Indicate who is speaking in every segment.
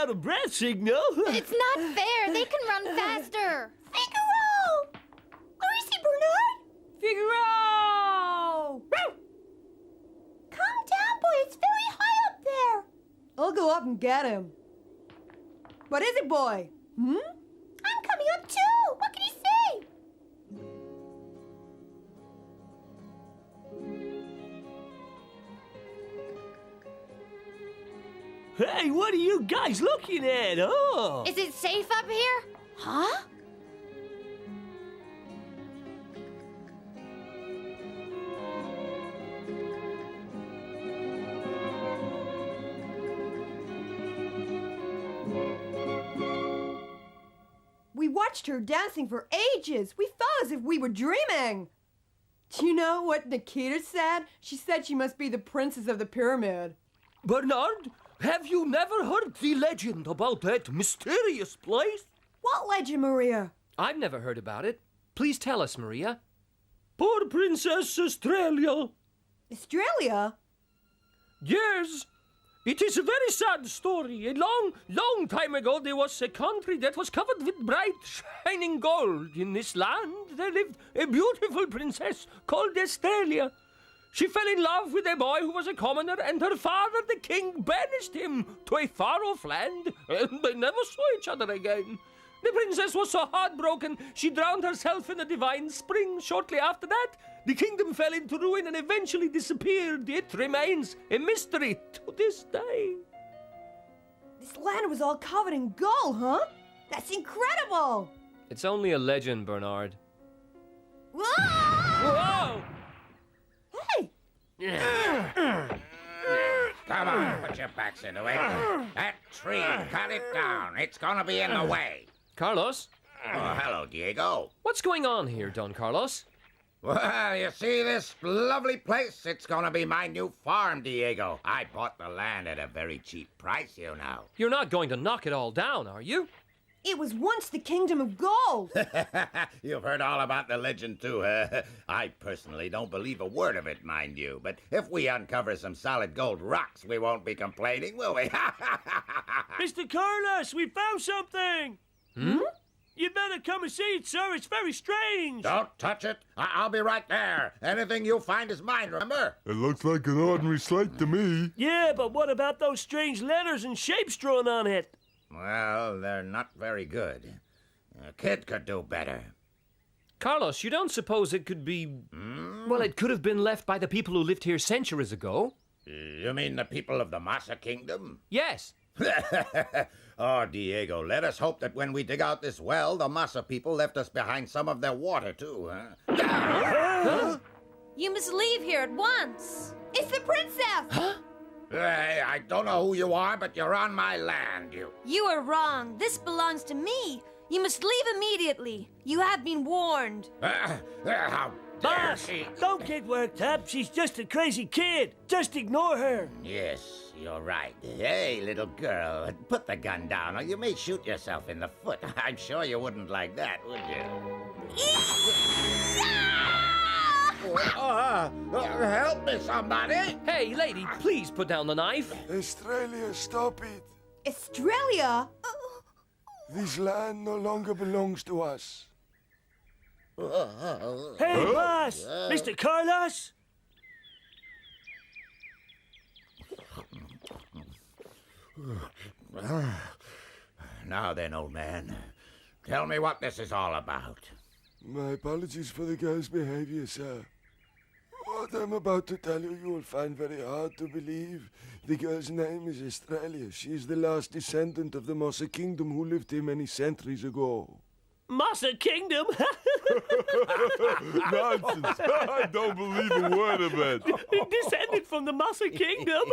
Speaker 1: out of breath signal.
Speaker 2: It's not fair. They can run faster.
Speaker 3: Figaro! Where is he, Bernard?
Speaker 4: Figaro!
Speaker 3: Calm down, boy. It's very high up there.
Speaker 4: I'll go up and get him. What is it, boy?
Speaker 3: I'm coming up too. What can he say?
Speaker 1: Hey, what are you guys looking at? Oh.
Speaker 2: Is it safe up here? Huh?
Speaker 4: We watched her dancing for ages. We felt as if we were dreaming. Do you know what Nikita said? She said she must be the princess of the pyramid.
Speaker 1: Bernard, have you never heard the legend about that mysterious place?
Speaker 4: What legend, Maria?
Speaker 5: I've never heard about it. Please tell us, Maria.
Speaker 1: Poor Princess Australia.
Speaker 4: Australia?
Speaker 1: Yes, it is a very sad story. A long, long time ago, there was a country that was covered with bright, shining gold. In this land, there lived a beautiful princess called Australia. She fell in love with a boy who was a commoner, and her father, the king, banished him to a far-off land, and they never saw each other again. The princess was so heartbroken, she drowned herself in a divine spring. Shortly after that, the kingdom fell into ruin and eventually disappeared. It remains a mystery to this day.
Speaker 4: This land was all covered in gold, huh? That's incredible!
Speaker 5: It's only a legend, Bernard.
Speaker 4: Whoa!
Speaker 1: Whoa!
Speaker 4: Hey!
Speaker 6: Come on, put your backs into it. That tree, cut it down. It's gonna be in the way.
Speaker 5: Carlos,
Speaker 6: Oh, hello, Diego.
Speaker 5: what's going on here, Don Carlos?
Speaker 6: Well, you see this lovely place? It's gonna be my new farm, Diego. I bought the land at a very cheap price, you know.
Speaker 5: You're not going to knock it all down, are you?
Speaker 4: It was once the kingdom of gold.
Speaker 6: You've heard all about the legend, too, huh? I personally don't believe a word of it, mind you. But if we uncover some solid gold rocks, we won't be complaining, will we?
Speaker 1: Mr. Carlos, we found something! You'd better come and see it, sir. It's very strange.
Speaker 6: Don't touch it. I'll be right there. Anything you find is mine, remember?
Speaker 7: It looks like an ordinary slate to me.
Speaker 1: Yeah, but what about those strange letters and shapes drawn on it?
Speaker 6: Well, they're not very good. A kid could do better.
Speaker 5: Carlos, you don't suppose it could be... Well, it could have been left by the people who lived here centuries ago?
Speaker 6: You mean the people of the Masa Kingdom?
Speaker 5: Yes.
Speaker 6: Oh, Diego, let us hope that when we dig out this well, the Masa people left us behind some of their water, too, huh?
Speaker 2: You must leave here at once.
Speaker 4: It's the princess!
Speaker 6: Hey, I don't know who you are, but you're on my land, you.
Speaker 2: You are wrong. This belongs to me. You must leave immediately. You have been warned.
Speaker 6: How dare
Speaker 1: Boss,
Speaker 6: she?
Speaker 1: don't get worked up. She's just a crazy kid. Just ignore her.
Speaker 6: Yes, you're right. Hey, little girl, put the gun down or you may shoot yourself in the foot. I'm sure you wouldn't like that, would you? Help me, somebody!
Speaker 5: Hey, lady, please put down the knife.
Speaker 7: Australia, stop it.
Speaker 4: Australia?
Speaker 7: This land no longer belongs to us.
Speaker 1: Hey, boss! Mr. Carlos?
Speaker 6: Now then, old man, tell me what this is all about.
Speaker 7: My apologies for the girl's behavior, sir. What I'm about to tell you, you will find very hard to believe. The girl's name is Australia. She is the last descendant of the Masa Kingdom who lived here many centuries ago.
Speaker 1: Masa Kingdom?
Speaker 7: Nonsense! I don't believe a word of it.
Speaker 1: Descended from the Masa Kingdom?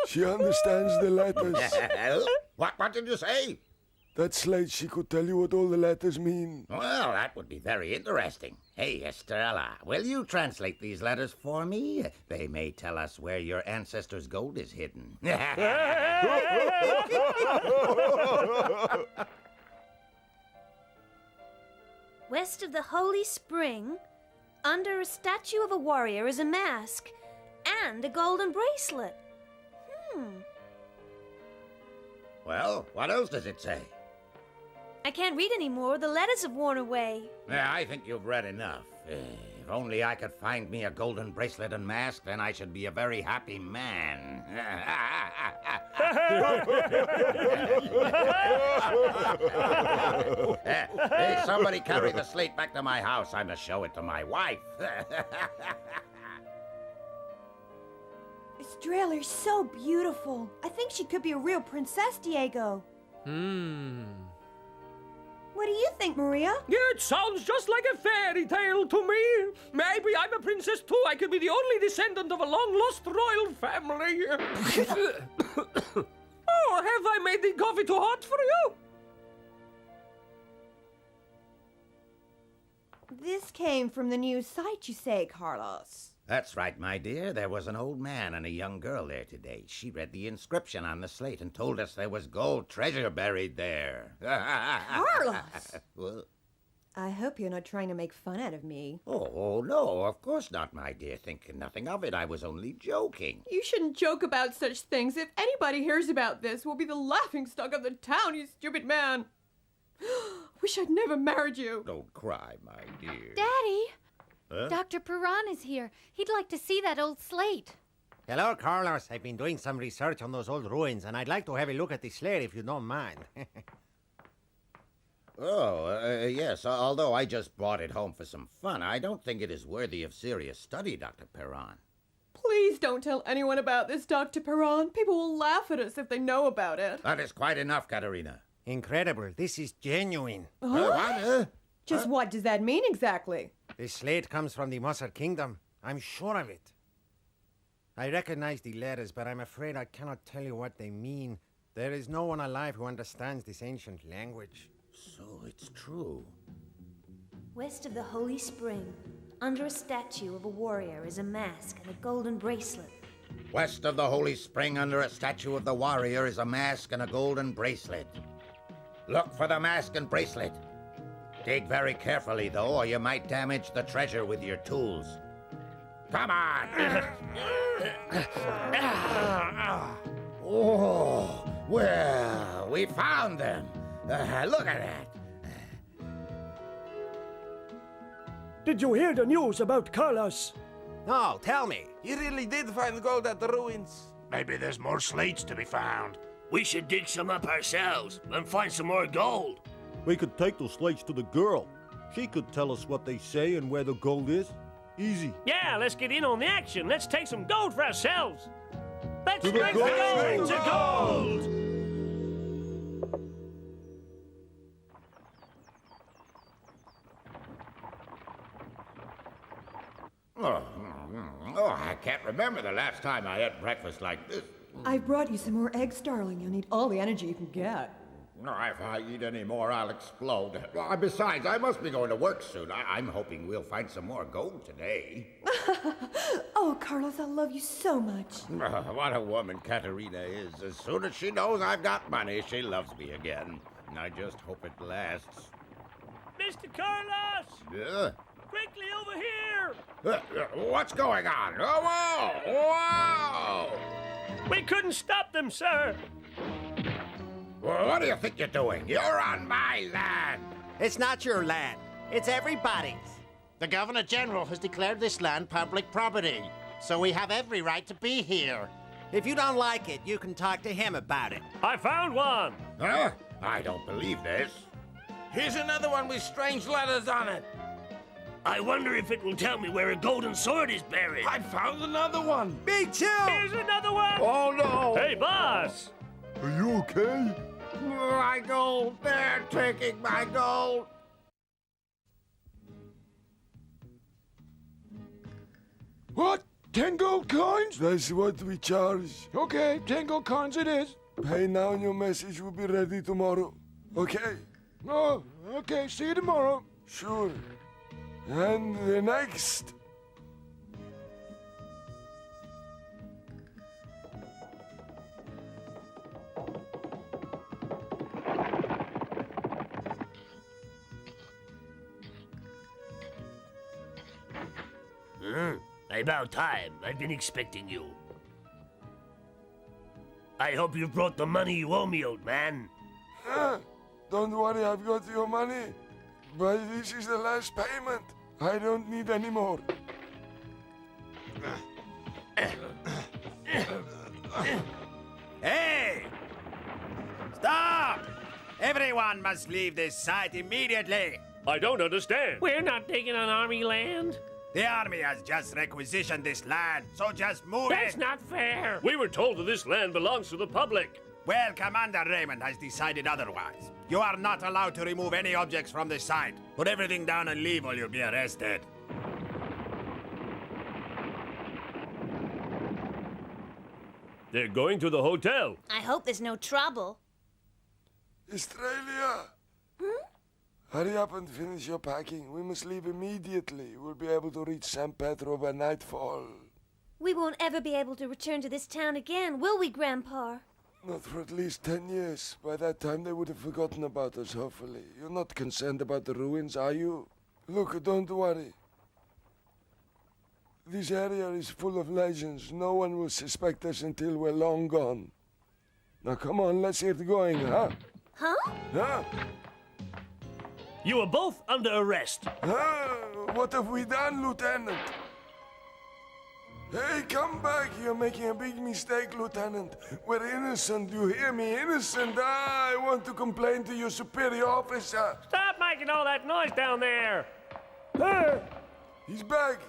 Speaker 7: She understands the letters.
Speaker 6: What did you say?
Speaker 7: That slate, she could tell you what all the letters mean.
Speaker 6: Well, that would be very interesting. Hey, Estrella, will you translate these letters for me? They may tell us where your ancestors' gold is hidden.
Speaker 2: West of the Holy Spring, under a statue of a warrior is a mask and a golden bracelet.
Speaker 6: Well, what else does it say?
Speaker 2: I can't read anymore. The letters have worn away.
Speaker 6: Yeah, I think you've read enough. If only I could find me a golden bracelet and mask, then I should be a very happy man. Hey, somebody carry the slate back to my house. I must show it to my wife.
Speaker 4: Australia's so beautiful. I think she could be a real princess, Diego. What do you think, Maria?
Speaker 1: It sounds just like a fairy tale to me. Maybe I'm a princess too. I could be the only descendant of a long-lost royal family. Oh, have I made the coffee too hot for you?
Speaker 4: This came from the new site, you say, Carlos.
Speaker 6: That's right, my dear. There was an old man and a young girl there today. She read the inscription on the slate and told us there was gold treasure buried there.
Speaker 4: Carlos!
Speaker 6: Well,
Speaker 4: I hope you're not trying to make fun out of me.
Speaker 6: oh, no, of course not, my dear. Think nothing of it. I was only joking.
Speaker 4: You shouldn't joke about such things. If anybody hears about this, we'll be the laughingstock of the town, you stupid man. Wish I'd never married you.
Speaker 6: Don't cry, my dear.
Speaker 3: Daddy,
Speaker 6: Huh?
Speaker 3: Dr. Perron is here. He'd like to see that old slate.
Speaker 8: Hello, Carlos. I've been doing some research on those old ruins, and I'd like to have a look at the slate if you don't mind.
Speaker 6: Yes, although I just brought it home for some fun, I don't think it is worthy of serious study, Dr. Perron.
Speaker 4: Please don't tell anyone about this, Dr. Perron. People will laugh at us if they know about it.
Speaker 6: That is quite enough, Katerina.
Speaker 8: Incredible. This is genuine.
Speaker 6: What?
Speaker 4: Just what does that mean exactly?
Speaker 8: The slate comes from the Mossad Kingdom. I'm sure of it. I recognize the letters, but I'm afraid I cannot tell you what they mean. There is no one alive who understands this ancient language.
Speaker 6: So it's true.
Speaker 2: West of the Holy Spring, under a statue of a warrior, is a mask and a golden bracelet.
Speaker 6: West of the Holy Spring, under a statue of the warrior, is a mask and a golden bracelet. Look for the mask and bracelet. Dig very carefully, though, or you might damage the treasure with your tools. Come on! Oh, well, we found them. Look at that.
Speaker 1: Did you hear the news about Carlos?
Speaker 8: No, tell me.
Speaker 9: You really did find gold at the ruins.
Speaker 10: Maybe there's more slates to be found.
Speaker 11: We should dig some up ourselves and find some more gold.
Speaker 12: We could take those slates to the girl. She could tell us what they say and where the gold is. Easy.
Speaker 1: Yeah, let's get in on the action. Let's take some gold for ourselves. Let's
Speaker 12: To the
Speaker 1: drink the
Speaker 12: gold!
Speaker 1: gold to gold!
Speaker 6: I can't remember the last time I ate breakfast like this.
Speaker 4: I brought you some more eggs, darling. You'll need all the energy you can get.
Speaker 6: If I eat any more, I'll explode. Besides, I must be going to work soon. I'm hoping we'll find some more gold today.
Speaker 4: Oh, Carlos, I love you so much.
Speaker 6: What a woman Katerina is. As soon as she knows I've got money, she loves me again. I just hope it lasts.
Speaker 1: Mr. Carlos!
Speaker 6: Yeah?
Speaker 1: Quickly over here!
Speaker 6: What's going on? Oh, whoa! Whoa!
Speaker 1: We couldn't stop them, sir.
Speaker 6: What do you think you're doing? You're on my land!
Speaker 8: It's not your land. It's everybody's.
Speaker 10: The Governor General has declared this land public property, so we have every right to be here.
Speaker 8: If you don't like it, you can talk to him about it.
Speaker 1: I found one.
Speaker 6: Huh? I don't believe this.
Speaker 9: Here's another one with strange letters on it.
Speaker 11: I wonder if it will tell me where a golden sword is buried.
Speaker 9: I found another one.
Speaker 8: Me too!
Speaker 1: Here's another one.
Speaker 6: Oh, no!
Speaker 1: Hey, boss.
Speaker 7: Are you okay?
Speaker 6: My gold! They're taking my gold!
Speaker 7: What? 10 gold coins? That's what we charge.
Speaker 9: Okay, 10 gold coins it is.
Speaker 7: Pay now and your message will be ready tomorrow. Okay?
Speaker 9: Oh, okay, see you tomorrow.
Speaker 7: Sure. And the next.
Speaker 11: About time. I've been expecting you. I hope you've brought the money you owe me, old man.
Speaker 7: Don't worry, I've got your money. But this is the last payment. I don't need any more.
Speaker 13: Hey! Stop! Everyone must leave this site immediately.
Speaker 11: I don't understand.
Speaker 1: We're not taking on army land.
Speaker 13: The army has just requisitioned this land, so just move
Speaker 1: That's
Speaker 13: it.
Speaker 1: not fair.
Speaker 11: We were told that this land belongs to the public.
Speaker 13: Well, Commander Raymond has decided otherwise. You are not allowed to remove any objects from the site. Put everything down and leave or you'll be arrested.
Speaker 11: They're going to the hotel.
Speaker 2: I hope there's no trouble.
Speaker 7: Australia! Hurry up and finish your packing. We must leave immediately. We'll be able to reach San Pedro by nightfall.
Speaker 2: We won't ever be able to return to this town again, will we, Grandpa?
Speaker 7: Not for at least 10 years. By that time, they would have forgotten about us, hopefully. You're not concerned about the ruins, are you? Look, don't worry. This area is full of legends. No one will suspect us until we're long gone. Now, come on, let's get going, huh?
Speaker 2: Huh?
Speaker 7: Huh?
Speaker 11: You are both under arrest.
Speaker 7: Huh? What have we done, Lieutenant? Hey, come back. You're making a big mistake, Lieutenant. We're innocent. You hear me? Innocent. I want to complain to your superior officer.
Speaker 1: Stop making all that noise down there.
Speaker 7: He's back.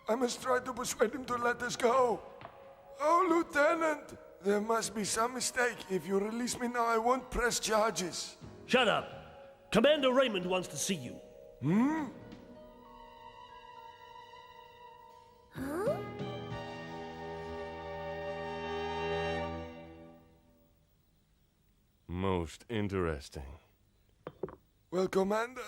Speaker 7: I must try to persuade him to let us go. Oh, Lieutenant. There must be some mistake. If you release me now, I won't press charges.
Speaker 11: Shut up. Commander Raymond wants to see you.
Speaker 2: Huh?
Speaker 14: Most interesting.
Speaker 7: Well, Commander.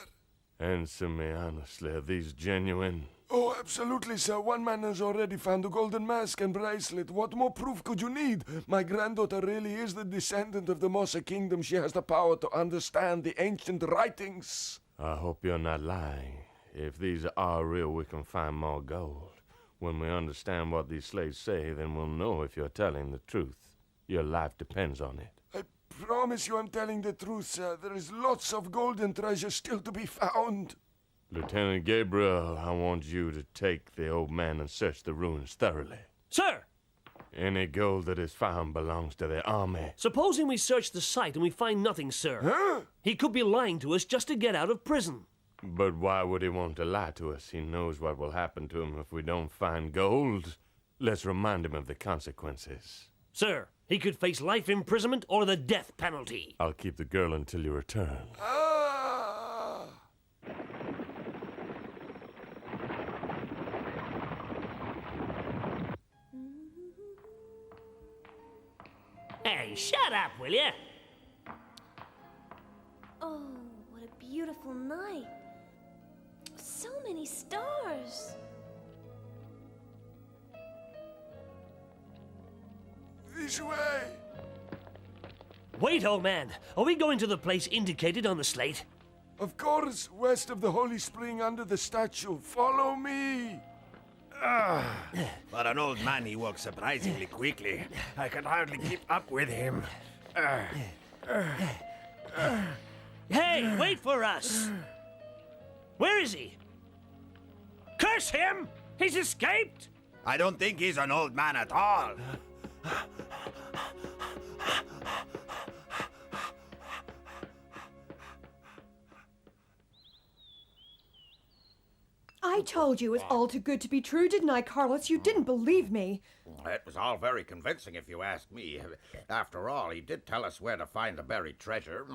Speaker 14: Answer me honestly, are these genuine?
Speaker 7: Oh, absolutely, sir. One man has already found a golden mask and bracelet. What more proof could you need? My granddaughter really is the descendant of the Mosa Kingdom. She has the power to understand the ancient writings.
Speaker 14: I hope you're not lying. If these are real, we can find more gold. When we understand what these slaves say, then we'll know if you're telling the truth. Your life depends on it.
Speaker 7: I promise you I'm telling the truth, sir. There is lots of golden treasure still to be found.
Speaker 14: Lieutenant Gabriel, I want you to take the old man and search the ruins thoroughly.
Speaker 11: Sir!
Speaker 14: Any gold that is found belongs to the army.
Speaker 11: Supposing we search the site and we find nothing, sir.
Speaker 7: Huh?
Speaker 11: He could be lying to us just to get out of prison.
Speaker 14: But why would he want to lie to us? He knows what will happen to him if we don't find gold. Let's remind him of the consequences.
Speaker 11: Sir, he could face life imprisonment or the death penalty.
Speaker 14: I'll keep the girl until you return.
Speaker 11: Hey, shut up, will you?
Speaker 2: Oh, what a beautiful night. So many stars.
Speaker 7: This way.
Speaker 11: Wait, old man. Are we going to the place indicated on the slate?
Speaker 7: Of course, west of the Holy Spring under the statue. Follow me.
Speaker 13: For an old man, he walks surprisingly quickly. I can hardly keep up with him.
Speaker 11: Hey, wait for us! Where is he? Curse him! He's escaped!
Speaker 13: I don't think he's an old man at all.
Speaker 4: I told you it was all too good to be true, didn't I, Carlos? You didn't believe me.
Speaker 6: It was all very convincing, if you ask me. After all, he did tell us where to find the buried treasure.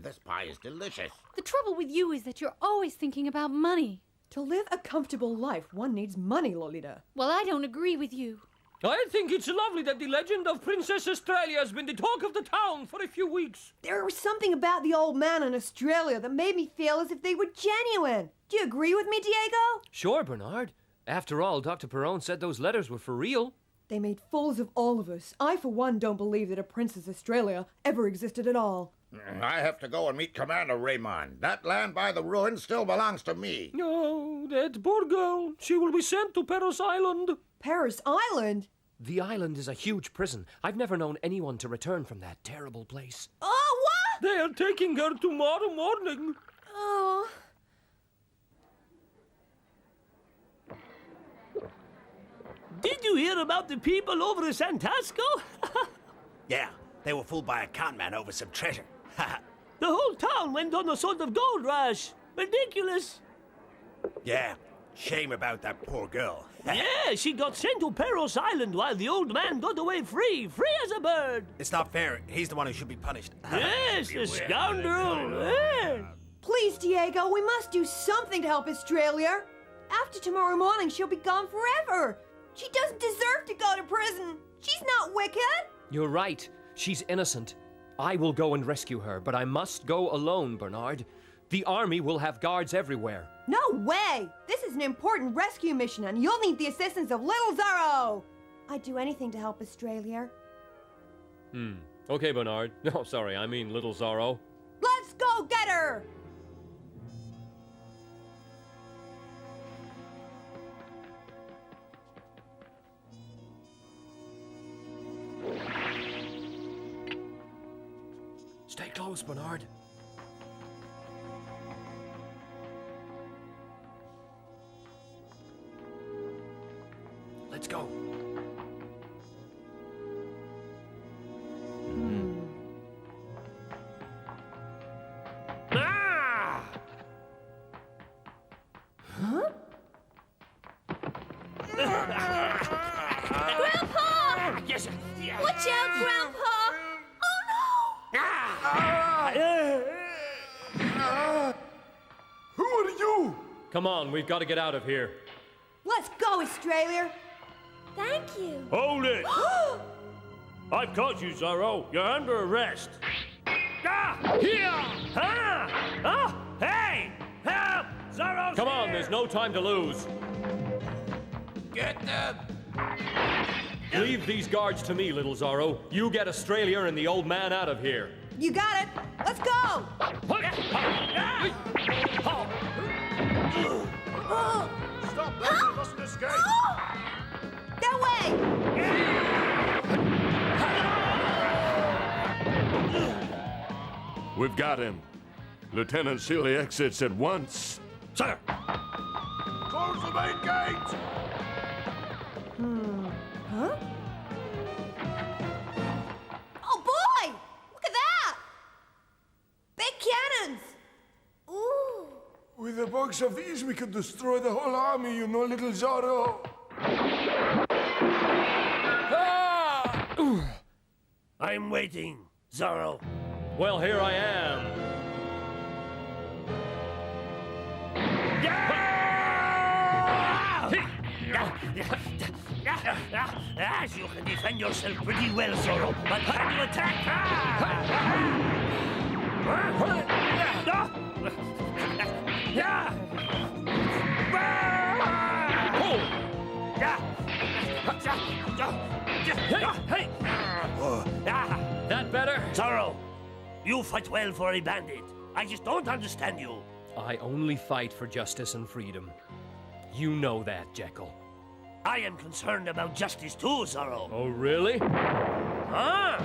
Speaker 6: This pie is delicious.
Speaker 3: The trouble with you is that you're always thinking about money.
Speaker 4: To live a comfortable life, one needs money, Lolita.
Speaker 3: Well, I don't agree with you.
Speaker 1: I think it's lovely that the legend of Princess Australia has been the talk of the town for a few weeks.
Speaker 4: There was something about the old man in Australia that made me feel as if they were genuine. Do you agree with me, Diego?
Speaker 5: Sure, Bernard. After all, Dr. Perron said those letters were for real.
Speaker 4: They made fools of all of us. I, for one, don't believe that a Princess Australia ever existed at all.
Speaker 6: I have to go and meet Commander Raymond. That land by the ruins still belongs to me.
Speaker 1: Oh, that poor girl. She will be sent to Paris Island.
Speaker 4: Paris Island?
Speaker 5: The island is a huge prison. I've never known anyone to return from that terrible place.
Speaker 3: Oh, what?
Speaker 1: They are taking her tomorrow morning.
Speaker 3: Oh.
Speaker 11: Did you hear about the people over at Santasco?
Speaker 13: Yeah, they were fooled by a con man over some treasure.
Speaker 11: The whole town went on a sort of gold rush. Ridiculous.
Speaker 13: Yeah, shame about that poor girl.
Speaker 11: Yeah, she got sent to Perros Island while the old man got away free as a bird.
Speaker 13: It's not fair. He's the one who should be punished.
Speaker 11: Yes, the scoundrel. Yeah.
Speaker 4: Please, Diego, we must do something to help Australia. After tomorrow morning, she'll be gone forever. She doesn't deserve to go to prison. She's not wicked.
Speaker 5: You're right. She's innocent. I will go and rescue her, but I must go alone, Bernard. The army will have guards everywhere.
Speaker 4: No way! This is an important rescue mission, and you'll need the assistance of little Zorro! I'd do anything to help Australia.
Speaker 5: Okay, Bernard. No, sorry, I mean little Zorro.
Speaker 4: Let's go get her!
Speaker 5: Stay close, Bernard. Let's go.
Speaker 11: Ah!
Speaker 4: Huh?
Speaker 3: Grandpa!
Speaker 11: Yes.
Speaker 3: Watch out, Grandpa! Oh, no!
Speaker 7: Who are you?
Speaker 5: Come on, we've got to get out of here.
Speaker 4: Let's go, Australia!
Speaker 2: Thank you.
Speaker 11: Hold it! I've caught you, Zorro. You're under arrest. Ah! Here! Ah! Ah! Hey! Help! Zorro's
Speaker 5: Come on,
Speaker 11: here!
Speaker 5: there's no time to lose.
Speaker 9: Get them!
Speaker 5: Leave these guards to me, little Zorro. You get Australia and the old man out of here.
Speaker 4: You got it! Let's go!
Speaker 13: Stop them! He mustn't escape!
Speaker 4: That way!
Speaker 14: We've got him. Lieutenant, seal the exits at once.
Speaker 11: Sir!
Speaker 13: Close the main gate!
Speaker 4: Huh? Oh boy! Look at that! Big cannons!
Speaker 2: Ooh.
Speaker 7: With a box of these, we could destroy the whole army, you know, little Zorro.
Speaker 11: I'm waiting, Zorro.
Speaker 5: Well, here I am.
Speaker 11: As you can defend yourself pretty well, Zorro, but can you attack?
Speaker 5: That better?
Speaker 11: Zorro, you fight well for a bandit. I just don't understand you.
Speaker 5: I only fight for justice and freedom. You know that, Jekyll.
Speaker 11: I am concerned about justice too, Zorro.
Speaker 5: Oh, really?
Speaker 11: Huh?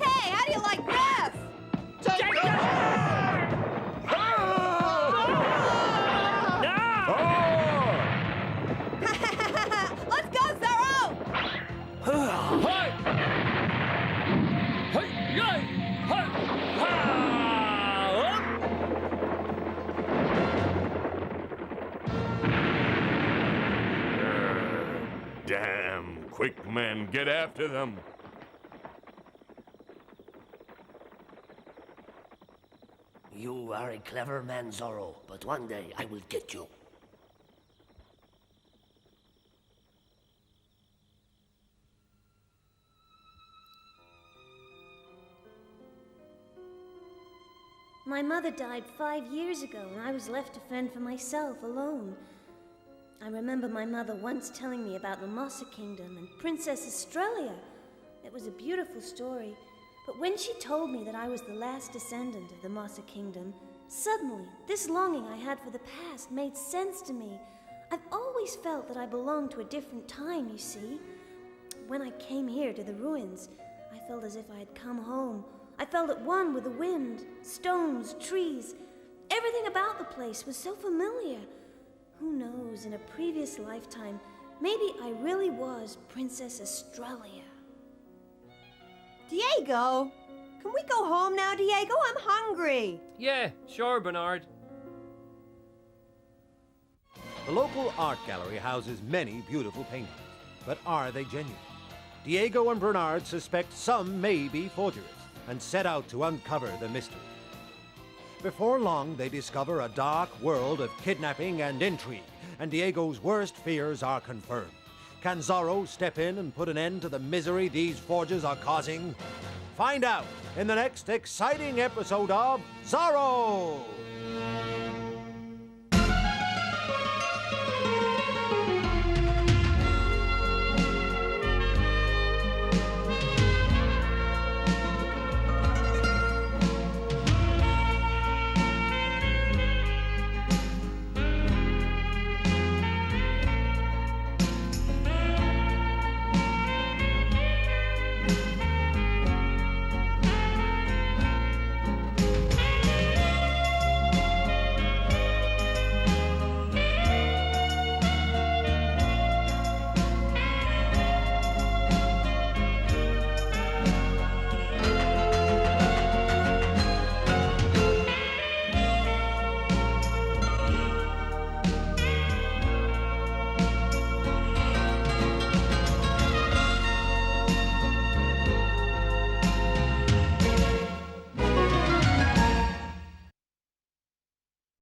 Speaker 4: Hey, how do you like this? Let's go, Zorro!
Speaker 14: Damn, quick men, get after them.
Speaker 11: You are a clever man, Zorro, but one day I will get you.
Speaker 2: My mother died 5 years ago, and I was left to fend for myself alone. I remember my mother once telling me about the Mossa Kingdom and Princess Australia. It was a beautiful story, but when she told me that I was the last descendant of the Mossa Kingdom, suddenly this longing I had for the past made sense to me. I've always felt that I belonged to a different time, you see. When I came here to the ruins, I felt as if I had come home. I felt at one with the wind, stones, trees. Everything about the place was so familiar. Who knows, in a previous lifetime, maybe I really was Princess Australia.
Speaker 4: Diego! Can we go home now, Diego? I'm hungry.
Speaker 5: Yeah, sure, Bernard.
Speaker 15: The local art gallery houses many beautiful paintings, but are they genuine? Diego and Bernard suspect some may be forgeries and set out to uncover the mystery. Before long, they discover a dark world of kidnapping and intrigue, and Diego's worst fears are confirmed. Can Zorro step in and put an end to the misery these forgers are causing? Find out in the next exciting episode of Zorro!